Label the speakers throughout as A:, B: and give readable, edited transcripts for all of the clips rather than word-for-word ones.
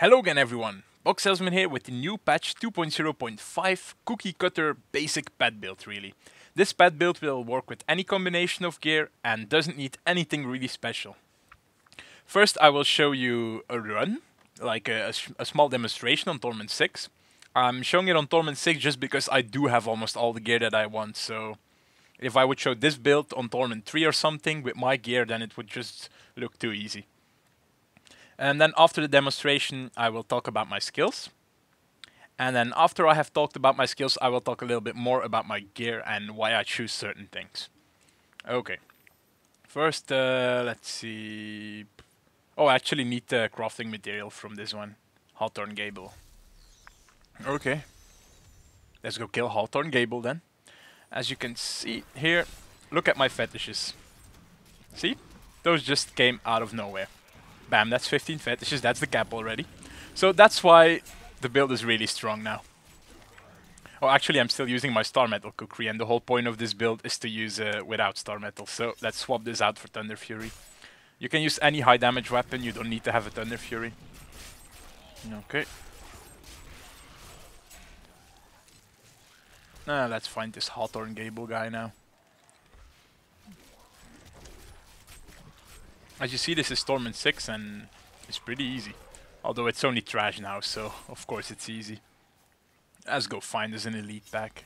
A: Hello again everyone, Box Salesman here with the new patch 2.0.5 Cookie Cutter basic pet build really. This pet build will work with any combination of gear and doesn't need anything really special. First I will show you a run, like a small demonstration on Torment 6. I'm showing it on Torment 6 just because I do have almost all the gear that I want, so if I would show this build on Torment 3 or something with my gear, then it would just look too easy. And then after the demonstration, I will talk about my skills. And then after I have talked about my skills, I will talk a little bit more about my gear and why I choose certain things. Okay. First, let's see. Oh, I actually need the crafting material from this one. Hawthorne Gable. Okay. Let's go kill Hawthorne Gable then. As you can see here, look at my fetishes. See? Those just came out of nowhere. Bam, that's 15 fetishes, that's the cap already. So that's why the build is really strong now. Oh, actually I'm still using my Star Metal Kukri, and the whole point of this build is to use without Star Metal. So let's swap this out for Thunder Fury. You can use any high damage weapon, you don't need to have a Thunder Fury. Okay. Let's find this Hawthorne Gable guy now. As you see, this is Torment 6 and it's pretty easy. Although it's only trash now, so of course it's easy. Let's go find us an elite pack.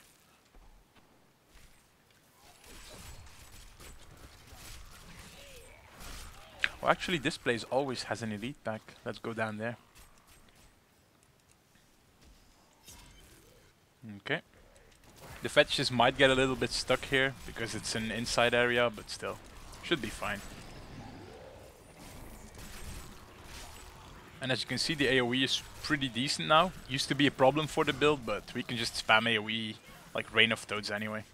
A: Well, actually this place always has an elite pack. Let's go down there. Okay. The fetishes might get a little bit stuck here because it's an inside area, but still, should be fine. And as you can see, the AoE is pretty decent now. Used to be a problem for the build, but we can just spam AoE like Rain of Toads anyway.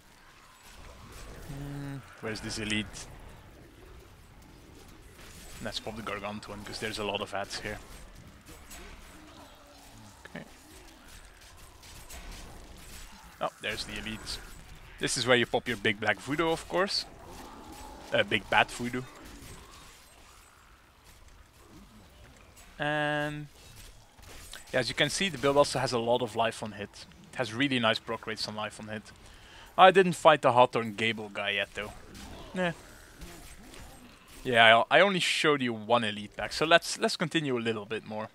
A: Where's this elite? Let's pop the Gargantuan, because there's a lot of ads here. Okay. Oh, there's the elite. This is where you pop your big black voodoo, of course. Big bad voodoo. And yeah, as you can see, the build also has a lot of life on hit. It has really nice proc rates on life on hit. I didn't fight the Hawthorne Gable guy yet though. Yeah, I only showed you one elite pack, so let's continue a little bit more.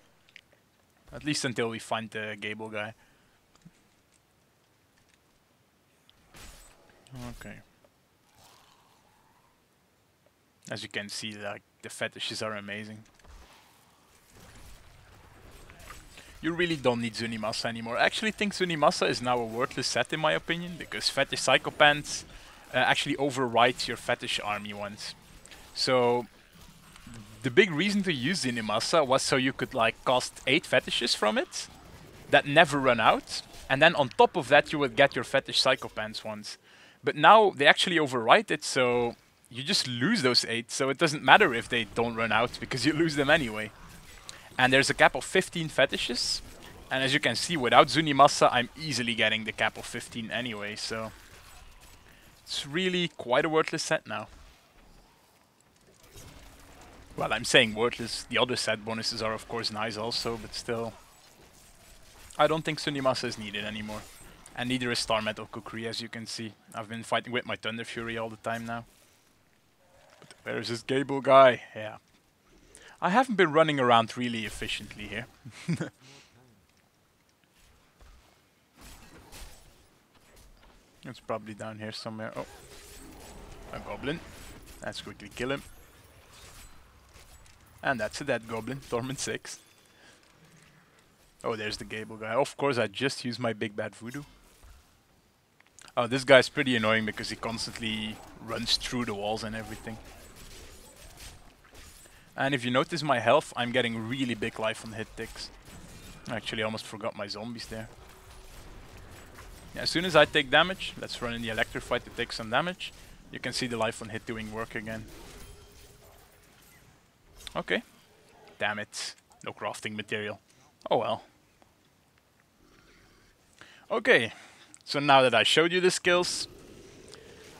A: At least until we find the Gable guy. Okay. As you can see, like the fetishes are amazing. You really don't need Zunimasa anymore. I actually think Zunimasa is now a worthless set in my opinion, because Fetish Psychopants actually override your Fetish army ones. So the big reason to use Zunimasa was so you could like cast 8 fetishes from it that never run out, and then on top of that you would get your Fetish Psychopants ones. But now they actually override it, so you just lose those 8, so it doesn't matter if they don't run out because you lose them anyway. And there's a cap of 15 fetishes, and as you can see, without Zunimasa I'm easily getting the cap of 15 anyway, so it's really quite a worthless set now. Well, I'm saying worthless, the other set bonuses are of course nice also, but still, I don't think Zunimasa is needed anymore. And neither is Star Metal Kukri, as you can see. I've been fighting with my Thunder Fury all the time now. But there's this Gable guy, yeah. I haven't been running around really efficiently here. It's probably down here somewhere. Oh, a goblin. Let's quickly kill him. And that's a dead goblin, Torment 6. Oh, there's the Gable guy. Of course, I just used my big bad voodoo. Oh, this guy's pretty annoying because he constantly runs through the walls and everything. And if you notice my health, I'm getting really big life on hit ticks. I actually almost forgot my zombies there. Yeah, as soon as I take damage, let's run in the Electrify to take some damage. You can see the life on hit doing work again. Okay. Damn it. No crafting material. Oh well. Okay. So now that I showed you the skills,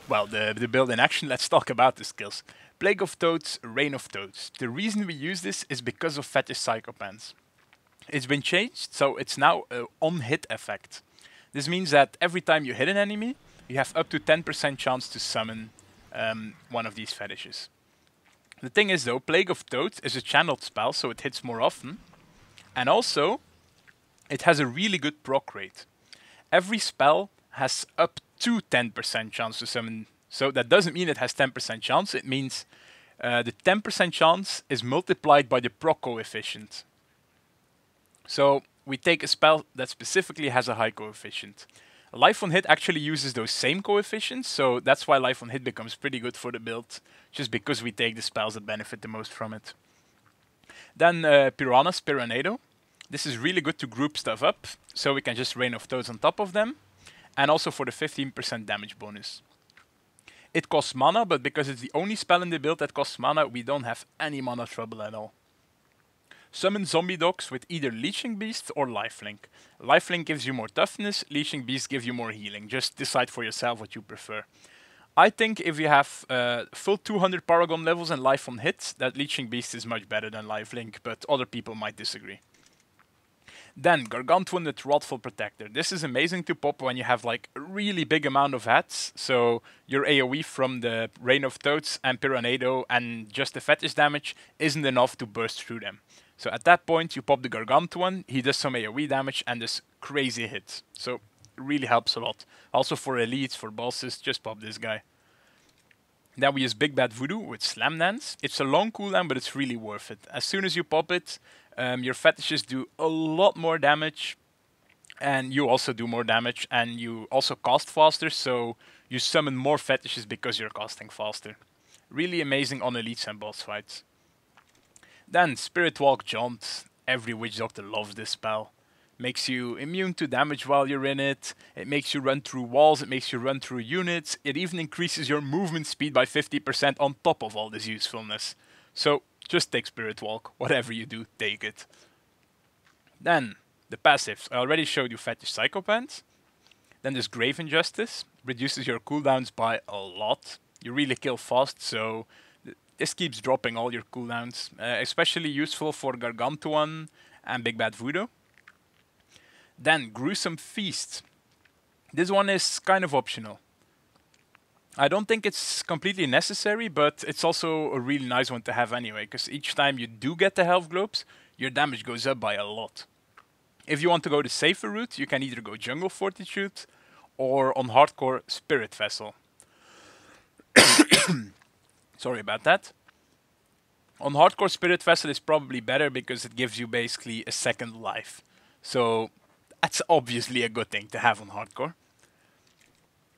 A: well, the build in action, let's talk about the skills. Plague of Toads, Rain of Toads. The reason we use this is because of Fetish Psychopants. It's been changed, so it's now an on-hit effect. This means that every time you hit an enemy, you have up to 10% chance to summon one of these fetishes. The thing is though, Plague of Toads is a channeled spell, so it hits more often. And also, it has a really good proc rate. Every spell has up to 10% chance to summon. So that doesn't mean it has 10% chance, it means the 10% chance is multiplied by the proc coefficient. So we take a spell that specifically has a high coefficient. Life on hit actually uses those same coefficients, so that's why life on hit becomes pretty good for the build, just because we take the spells that benefit the most from it. Then Piranha's Piranado. This is really good to group stuff up, so we can just Rain of Toads on top of them, and also for the 15% damage bonus. It costs mana, but because it's the only spell in the build that costs mana, we don't have any mana trouble at all. Summon zombie dogs with either Leeching Beast or Lifelink. Lifelink gives you more toughness, Leeching Beast gives you more healing. Just decide for yourself what you prefer. I think if you have full 200 Paragon levels and life on hit, that Leeching Beast is much better than Lifelink, but other people might disagree. Then Gargantuan with Wrathful Protector. This is amazing to pop when you have like a really big amount of hats, so your AoE from the Rain of Toads and Piranado and just the fetish damage isn't enough to burst through them. So at that point, you pop the Gargantuan, he does some AoE damage and does crazy hits. So it really helps a lot. Also for elites, for bosses, just pop this guy. Then we use Big Bad Voodoo with Slam Dance. It's a long cooldown, but it's really worth it. As soon as you pop it, your fetishes do a lot more damage. And you also do more damage, and you also cast faster, so you summon more fetishes because you're casting faster. Really amazing on elites and boss fights. Then Spirit Walk Jaunt. Every Witch Doctor loves this spell. Makes you immune to damage while you're in it. It makes you run through walls. It makes you run through units. It even increases your movement speed by 50% on top of all this usefulness. So just take Spirit Walk. Whatever you do, take it. Then the passives. I already showed you Fetish Psychopath. Then there's Grave Injustice. Reduces your cooldowns by a lot. You really kill fast, so this keeps dropping all your cooldowns, especially useful for Gargantuan and Big Bad Voodoo. Then Gruesome Feast. This one is kind of optional. I don't think it's completely necessary, but it's also a really nice one to have anyway, because each time you do get the health globes, your damage goes up by a lot. If you want to go the safer route, you can either go Jungle Fortitude or on hardcore Spirit Vessel. Sorry about that. On hardcore, Spirit Vessel is probably better because it gives you basically a second life. So that's obviously a good thing to have on hardcore.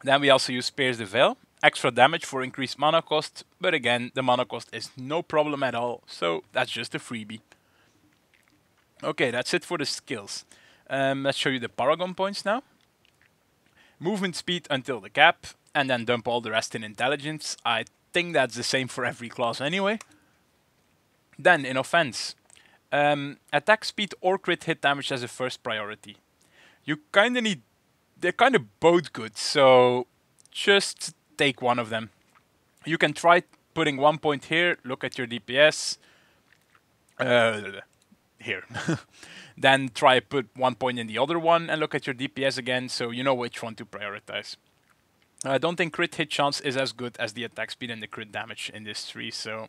A: Then we also use Pierce the Veil. Extra damage for increased mana cost, but again, the mana cost is no problem at all, so that's just a freebie. Okay, that's it for the skills. Let's show you the Paragon Points now. Movement speed until the cap, and then dump all the rest in intelligence. I think that's the same for every class anyway. Then, in offense, attack speed or crit hit damage as a first priority. You kinda need... They're kind of both good, so just take one of them. You can try putting 1 point here, look at your DPS. Here. Then try put 1 point in the other one and look at your DPS again, so you know which one to prioritize. I don't think crit hit chance is as good as the attack speed and the crit damage in this tree, so...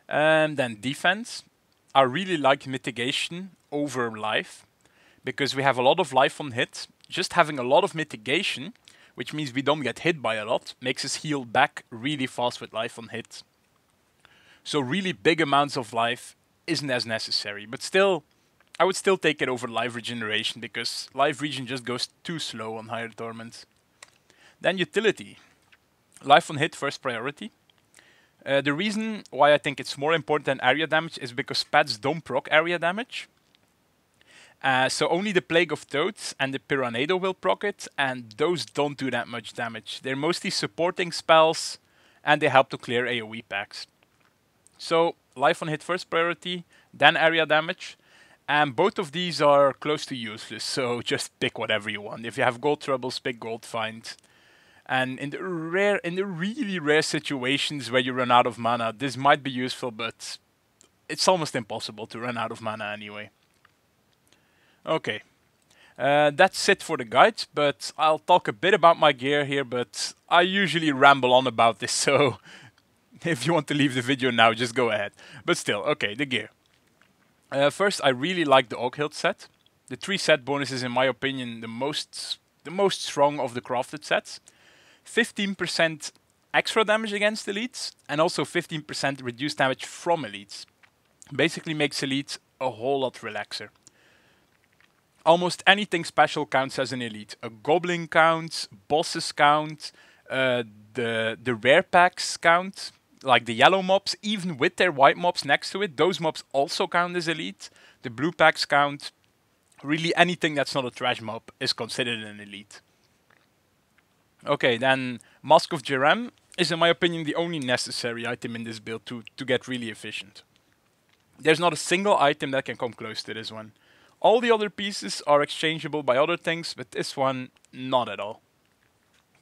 A: then defense. I really like mitigation over life, because we have a lot of life on hit. Just having a lot of mitigation, which means we don't get hit by a lot, makes us heal back really fast with life on hit. So really big amounts of life isn't as necessary, but still, I would still take it over life regeneration, because life regen just goes too slow on higher torment. Then utility. Life on hit first priority. The reason why I think it's more important than area damage is because pads don't proc area damage. So only the Plague of Toads and the Piranado will proc it, and those don't do that much damage. They're mostly supporting spells, and they help to clear AoE packs. So life on hit first priority, then area damage, and both of these are close to useless, so just pick whatever you want. If you have gold troubles, pick gold find. And in the really rare situations where you run out of mana, this might be useful, but it's almost impossible to run out of mana anyway. Okay, that's it for the guide, but I'll talk a bit about my gear here, but I usually ramble on about this, so if you want to leave the video now, just go ahead. But still, okay, the gear. First, I really like the Oak Hilt set. The 3 set bonus is, in my opinion, the most strong of the crafted sets. 15% extra damage against elites, and also 15% reduced damage from elites. Basically makes elites a whole lot relaxer. Almost anything special counts as an elite. A goblin counts, bosses count, the rare packs count, like the yellow mobs, even with their white mobs next to it, those mobs also count as elite. The blue packs count. Really anything that's not a trash mob is considered an elite. Okay, then Mask of Jerem is, in my opinion, the only necessary item in this build to get really efficient. There's not a single item that can come close to this one. All the other pieces are exchangeable by other things, but this one, not at all.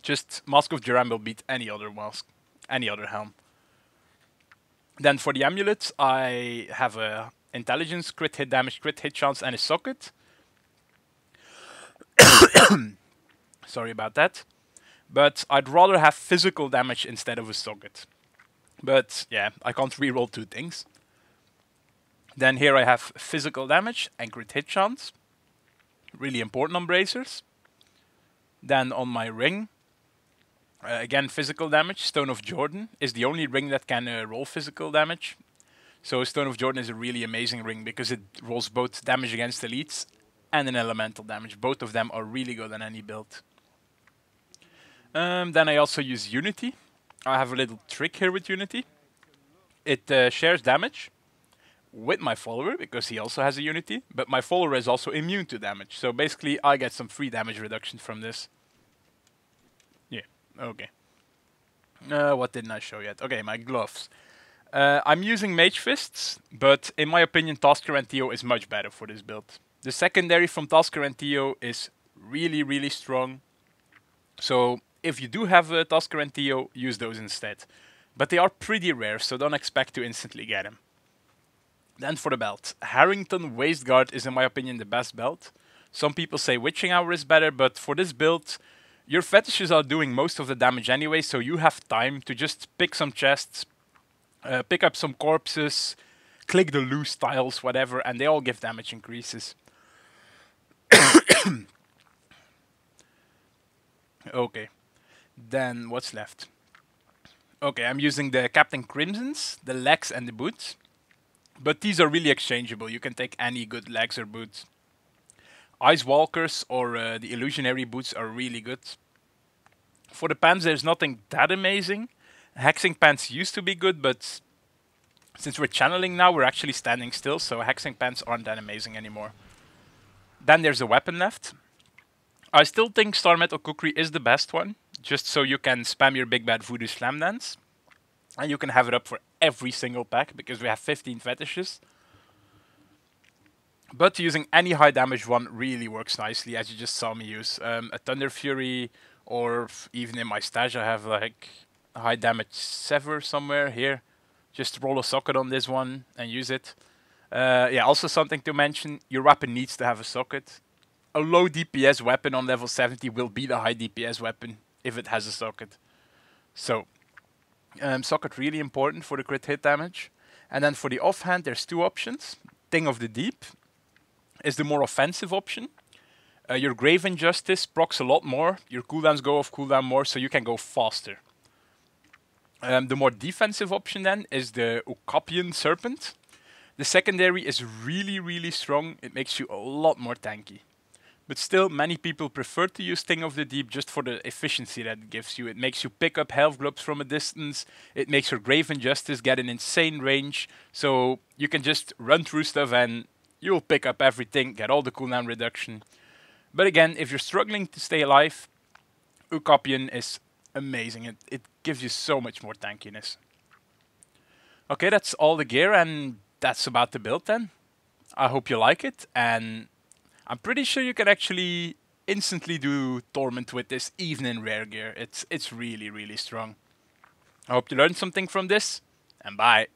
A: Just Mask of Jerem will beat any other mask, any other helm. Then for the amulets, I have a intelligence, crit hit damage, crit hit chance, and a socket. Sorry about that. But I'd rather have physical damage instead of a socket. But yeah, I can't reroll 2 things. Then here I have physical damage and crit hit chance. Really important on bracers. Then on my ring, again physical damage. Stone of Jordan is the only ring that can roll physical damage. So Stone of Jordan is a really amazing ring because it rolls both damage against elites and an elemental damage. Both of them are really good on any build. Then I also use Unity. I have a little trick here with Unity. It shares damage with my follower, because he also has a Unity, but my follower is also immune to damage. So basically, I get some free damage reduction from this. Yeah, okay. What didn't I show yet? Okay, my gloves. I'm using Mage Fists, but in my opinion, Tasker and Theo is much better for this build. The secondary from Tasker and Theo is really, really strong. So if you do have a Tasker and Theo, use those instead. But they are pretty rare, so don't expect to instantly get them. Then for the belt. Harrington Waistguard is, in my opinion, the best belt. Some people say Witching Hour is better, but for this build, your fetishes are doing most of the damage anyway, so you have time to just pick some chests, pick up some corpses, click the loose tiles, whatever, and they all give damage increases. Okay, then what's left? Okay, I'm using the Captain Crimsons, the legs and the boots. But these are really exchangeable. You can take any good legs or boots. Ice Walkers or the Illusionary boots are really good. For the pants, there's nothing that amazing. Hexing pants used to be good, but since we're channeling now, we're actually standing still, so hexing pants aren't that amazing anymore. Then there's a weapon left. I still think Star Metal Kukri is the best one, just so you can spam your Big Bad Voodoo Slam Dance. And you can have it up for every single pack, because we have 15 fetishes. But using any high damage one really works nicely, as you just saw me use. A Thunder Fury, or even in my stash I have like a high damage Sever somewhere here. Just roll a socket on this one and use it. Yeah, also something to mention, your weapon needs to have a socket. A low DPS weapon on level 70 will beat a high DPS weapon if it has a socket. So, socket really important for the crit hit damage. And then for the offhand, there's 2 options. Thing of the Deep is the more offensive option. Your Grave Injustice procs a lot more. Your cooldowns go off cooldown more, so you can go faster. The more defensive option then is the Okapian Serpent. The secondary is really, really strong. It makes you a lot more tanky. But still, many people prefer to use Thing of the Deep just for the efficiency that it gives you. It makes you pick up health globes from a distance. It makes your Grave Injustice get an insane range. So you can just run through stuff and you'll pick up everything, get all the cooldown reduction. But again, if you're struggling to stay alive, Okapian is amazing. It gives you so much more tankiness. Okay, that's all the gear, and that's about the build then. I hope you like it, and I'm pretty sure you can actually instantly do Torment with this, even in rare gear. It's really, really strong. I hope you learned something from this, and bye.